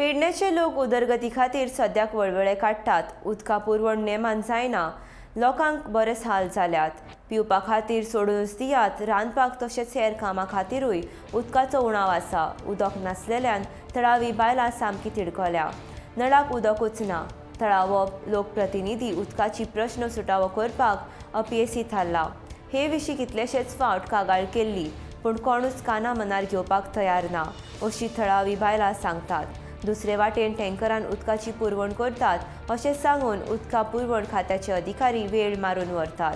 पेडणेचे लोक उदरगती खातीर सद्याक वळवळे काडटात. उदका पुरवण नेमान जायना, लोकांक बरेच हाल जाल्यात. पिवपा खातीर सोडूनच दियात, रांदपाक तशेंच हेर कामां खातीरूय उदकाचो उणाव आसा. उदक नासलेल्यान थळावी बायलां सामकी तिडकल्या. नळाक उदकूच ना. थळावो लोकप्रतिनिधी उदकाची प्रश्न सुटावो करपाक अपेसी थारला. हे विशीं कितलेशेच फावट कागाळ केल्ली, पूण कोणूच काना मनार घेवपाक तयार ना, अशी थळावी बायलां सांगतात. दुसरे वाटेन टँकरान उदकाची पुरवण करतात अशें सांगून उदका पुरवण खात्याचे अधिकारी वेळ मारून व्हरतात.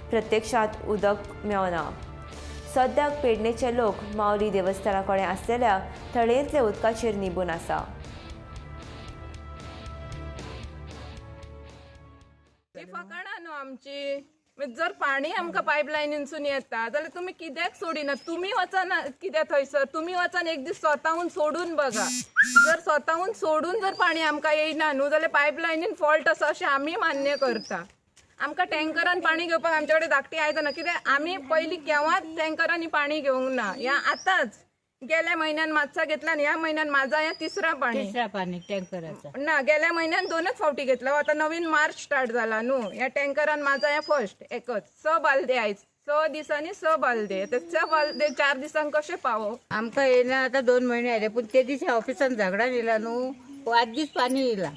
प्रत्यक्षांत उदक मेवना. सद्याक पेडणेचे लोक माऊली देवस्थाना कडेन आसलेल्या थळयेंतले उदकाचेर निबून आसा. फकाणां न्हू आमची. जर पाणी आमकां पायपलायनीनसून येता जाल्यार तुमी कित्याक सोडिना? तुमी वचना कित्याक थंयसर? तुमी वचन एक दीस स्वताहून सोडून बघा. जर स्वताहून सोडून जर पाणी आमकां येयना न्हू जाल्यार पायपलायनीन फॉल्ट आसा अशें आमी मान्य करता. आमकां टँकरान पाणी घेवपाक आमचे कडेन धाकटी आयदनां, कित्याक आमी पयलीं केव्हाच टँकरांनी पाणी घेवंक ना. ह्या आतांच गेल्या म्हयन्यान मात्सा घेतला आनी ह्या म्हयन्यान माझा ह्या तिसरा पाणी टँकराचं ना. गेल्या म्हयन्यान 2च फावटी घेतला. आता नवीन मार्च स्टार्ट जाला न्हू. ह्या टँकरान माझा ह्या फर्स्ट एकच 6 बालदे आयज 6 दिसांनी 6 बालदे. 6 बालदे 4 दिसांक कशें पावो? आमकां येयना आता 2 महिने आले, पण ते दिसा ऑफिसान झगडान येयला न्हू. 5 दीस पाणी येयला.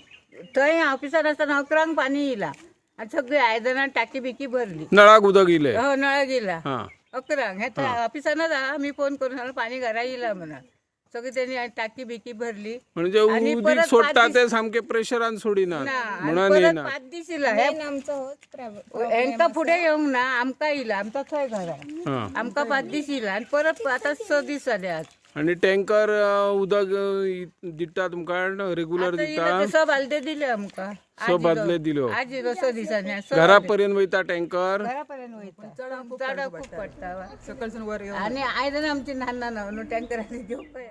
थंय ऑफिसान आसतना 11 पाणी येयला आनी सगळी आयदनां टाकी बिकी भरली. नळाक उदक इले. हो, नळाक येयला हां 11. हे ऑफिसानच आमी फोन करून सांगलो पाणी घरा येयला म्हणून. सगळी त्यांनी टाकी बिकी भरली. म्हणजे आणि उदीक परत सोडटा 5 ते सामके प्रेशरान सोडिना ना, आणि म्हणून परत येना. 5 दीस येयला. हेंका फुडें येवंक ना. आमकां येयला. आमचा थंय घरा हां आमकां 5 दीस येयला आनी परत आता 6 दीस जाले आज. आणि टँकर उदक दिता तुमकां रेगुलर दिता. 6 बालदे दिले आमकां. 6 बादले दिल्यो. आज 6 दिसांनी घरा पर्यंत वयता टँकर. घरापर्यंत वयता. चढ खूप पडटा. आणि आयदनां आमची ल्हान ल्हान टँकरांनी घेवपाक